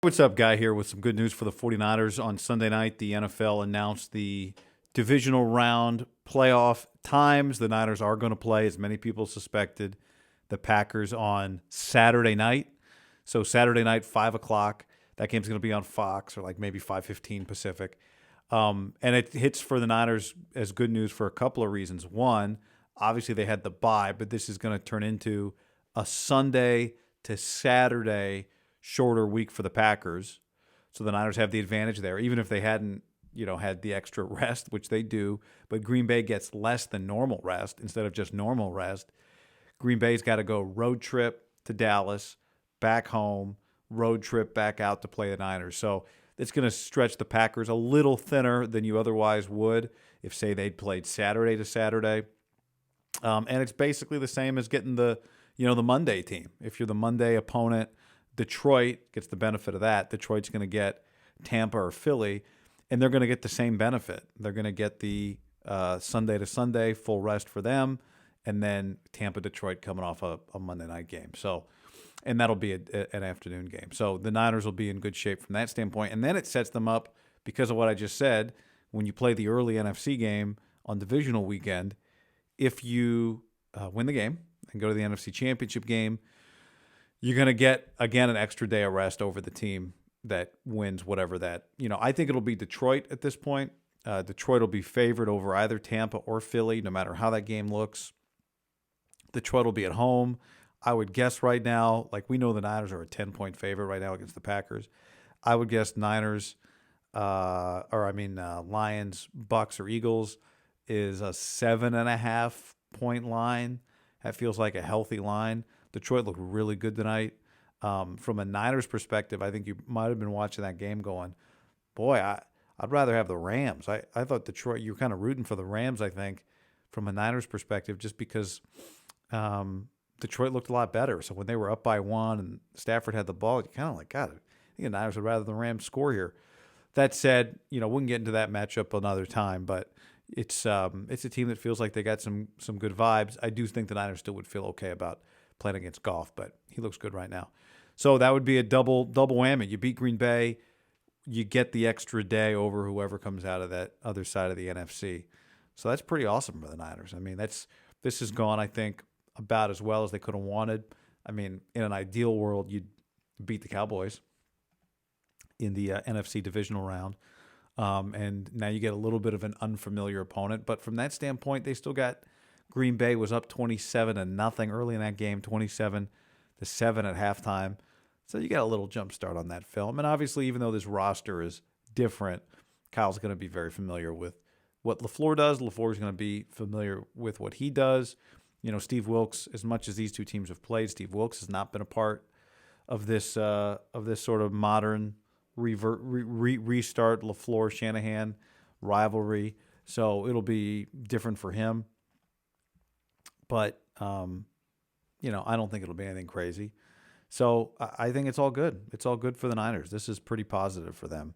What's up, Guy here with some good news for the 49ers. On Sunday night, the NFL announced the divisional round playoff times. The Niners are going to play, as many people suspected, the Packers on Saturday night. So Saturday night, 5 o'clock. That game's going to be on Fox, or like maybe 5:15 Pacific. And it hits for the Niners as good news for a couple of reasons. One, obviously they had the bye, but this is going to turn into a Sunday to Saturday shorter week for the Packers. So the Niners have the advantage there, even if they hadn't, had the extra rest, which they do. But Green Bay gets less than normal rest instead of just normal rest. Green Bay's got to go road trip to Dallas, back home, road trip back out to play the Niners. So it's going to stretch the Packers a little thinner than you otherwise would if, say, they'd played Saturday to Saturday. And it's basically the same as getting the Monday team. If you're the Monday opponent, Detroit gets the benefit of that. Detroit's going to get Tampa or Philly, and they're going to get the same benefit. They're going to get the Sunday to Sunday full rest for them, and then Tampa, Detroit coming off a Monday night game. So, and that'll be an afternoon game. So the Niners will be in good shape from that standpoint. And then it sets them up, because of what I just said, when you play the early NFC game on divisional weekend, if you win the game and go to the NFC Championship game, you're going to get, again, an extra day of rest over the team that wins whatever that. I think it'll be Detroit at this point. Detroit will be favored over either Tampa or Philly, no matter how that game looks. Detroit will be at home. I would guess right now, like we know the Niners are a 10-point favorite right now against the Packers. I would guess Lions, Bucks, or Eagles is a 7.5-point line. That feels like a healthy line. Detroit looked really good tonight. From a Niners perspective, I think you might have been watching that game going, boy, I'd rather have the Rams. I thought Detroit, you were kind of rooting for the Rams, I think, from a Niners perspective, just because Detroit looked a lot better. So when they were up by one and Stafford had the ball, you kind of like, God, I think the Niners would rather the Rams score here. That said, we can get into that matchup another time, but it's a team that feels like they got some good vibes. I do think the Niners still would feel okay about playing against Goff, but he looks good right now. So that would be a double whammy. You beat Green Bay, you get the extra day over whoever comes out of that other side of the NFC. So that's pretty awesome for the Niners. I mean, this has gone, I think, about as well as they could have wanted. I mean, in an ideal world, you'd beat the Cowboys in the NFC divisional round. And now you get a little bit of an unfamiliar opponent. But from that standpoint, they still got Green Bay was up 27-0 early in that game, 27-7 at halftime. So you got a little jump start on that film. And obviously, even though this roster is different, Kyle's going to be very familiar with what LaFleur does. LaFleur's going to be familiar with what he does. Steve Wilks, as much as these two teams have played, Steve Wilks has not been a part of this sort of modern restart LaFleur-Shanahan rivalry. So it'll be different for him. But, I don't think it'll be anything crazy. So I think it's all good. It's all good for the Niners. This is pretty positive for them.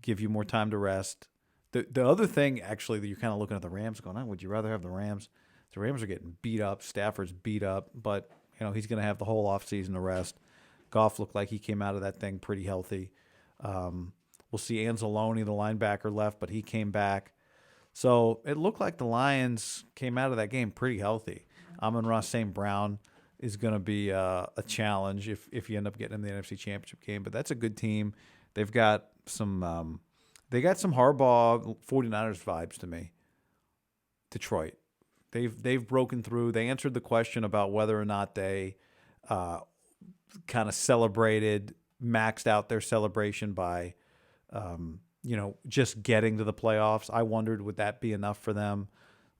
Give you more time to rest. The other thing, actually, that you're kind of looking at the Rams going, would you rather have the Rams? The Rams are getting beat up. Stafford's beat up. But, he's going to have the whole offseason to rest. Goff looked like he came out of that thing pretty healthy. We'll see Anzalone, the linebacker, left, but he came back. So it looked like the Lions came out of that game pretty healthy. Amon-Ra St. Brown is going to be a challenge if you end up getting in the NFC Championship game. But that's a good team. They've got some Harbaugh 49ers vibes to me. Detroit. They've broken through. They answered the question about whether or not they kind of celebrated, maxed out their celebration by just getting to the playoffs. I wondered, would that be enough for them?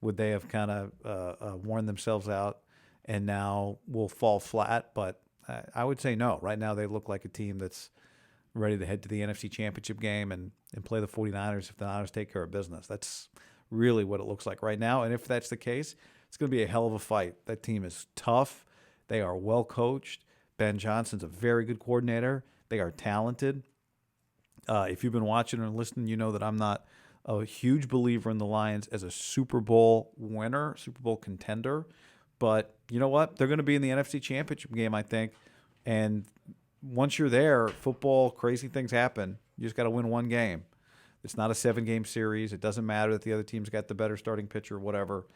Would they have kind of worn themselves out and now will fall flat? But I would say no. Right now they look like a team that's ready to head to the NFC Championship game and play the 49ers if the Niners take care of business. That's really what it looks like right now. And if that's the case, it's going to be a hell of a fight. That team is tough. They are well coached. Ben Johnson's a very good coordinator. They are talented. If you've been watching or listening, you know that I'm not a huge believer in the Lions as a Super Bowl winner, Super Bowl contender. But you know what? They're going to be in the NFC Championship game, I think. And once you're there, football, crazy things happen. You just got to win one game. It's not a 7-game series. It doesn't matter that the other team's got the better starting pitcher, whatever.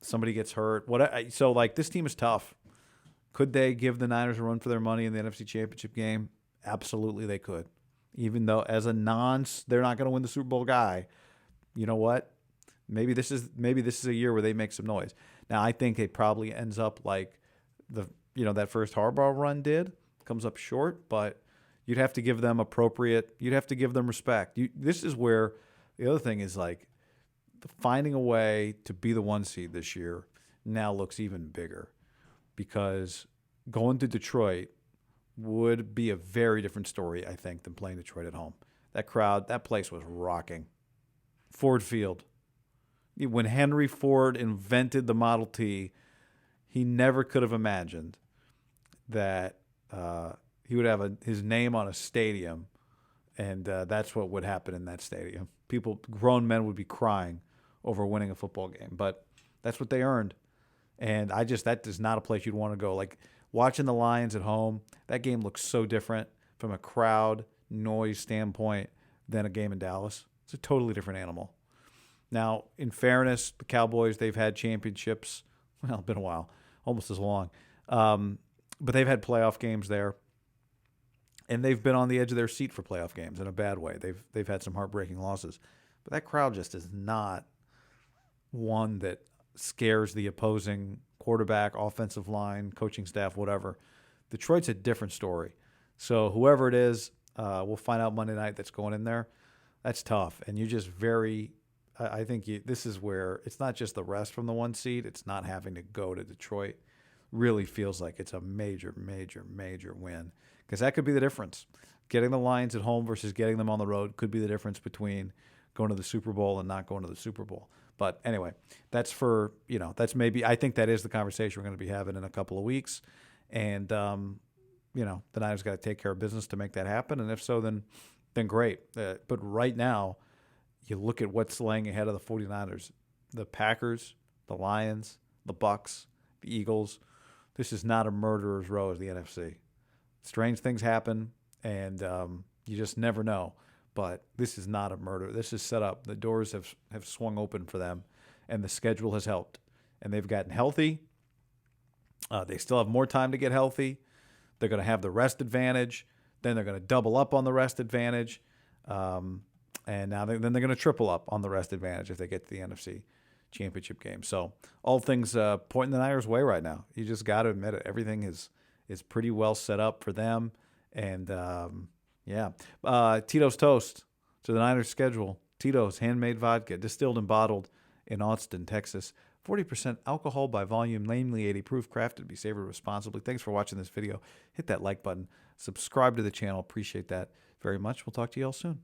Somebody gets hurt. So, like, this team is tough. Could they give the Niners a run for their money in the NFC Championship game? Absolutely, they could. Even though they're not going to win the Super Bowl guy. You know what? Maybe this is a year where they make some noise. Now, I think it probably ends up like that first Harbaugh run did. Comes up short, but you'd have to give them you'd have to give them respect. This is where the other thing is, like, finding a way to be the 1 seed this year now looks even bigger, because going to Detroit would be a very different story, I think, than playing Detroit at home. That place was rocking. Ford Field. When Henry Ford invented the Model T, he never could have imagined that he would have his name on a stadium, and that's what would happen in that stadium. Grown men would be crying over winning a football game, but that's what they earned. And that is not a place you'd want to go. Like, watching the Lions at home, that game looks so different from a crowd noise standpoint than a game in Dallas. It's a totally different animal. Now, in fairness, the Cowboys, they've had championships. Well, it's been a while, almost as long. But they've had playoff games there. And they've been on the edge of their seat for playoff games in a bad way. They've had some heartbreaking losses. But that crowd just is not one that scares the opposing quarterback, offensive line, coaching staff, whatever. Detroit's a different story. So whoever it is, we'll find out Monday night that's going in there. That's tough. And I think this is where it's not just the rest from the 1 seed. It's not having to go to Detroit. Really feels like it's a major, major, major win, because that could be the difference. Getting the Lions at home versus getting them on the road could be the difference between going to the Super Bowl and not going to the Super Bowl. But anyway, that's I think that is the conversation we're going to be having in a couple of weeks. And, the Niners got to take care of business to make that happen. And if so, then great. But right now, you look at what's laying ahead of the 49ers, the Packers, the Lions, the Bucks, the Eagles. This is not a murderer's row as the NFC. Strange things happen, and you just never know. But this is not a murder. This is set up. The doors have swung open for them, and the schedule has helped. And they've gotten healthy. They still have more time to get healthy. They're going to have the rest advantage. Then they're going to double up on the rest advantage. And now then they're going to triple up on the rest advantage if they get to the NFC Championship game. So all things pointing the Niners' way right now. You just got to admit it. Everything is pretty well set up for them. And, Tito's Toast to the Niners schedule. Tito's handmade vodka, distilled and bottled in Austin, Texas. 40% alcohol by volume, namely 80 proof, crafted to be savored responsibly. Thanks for watching this video. Hit that like button. Subscribe to the channel. Appreciate that very much. We'll talk to you all soon.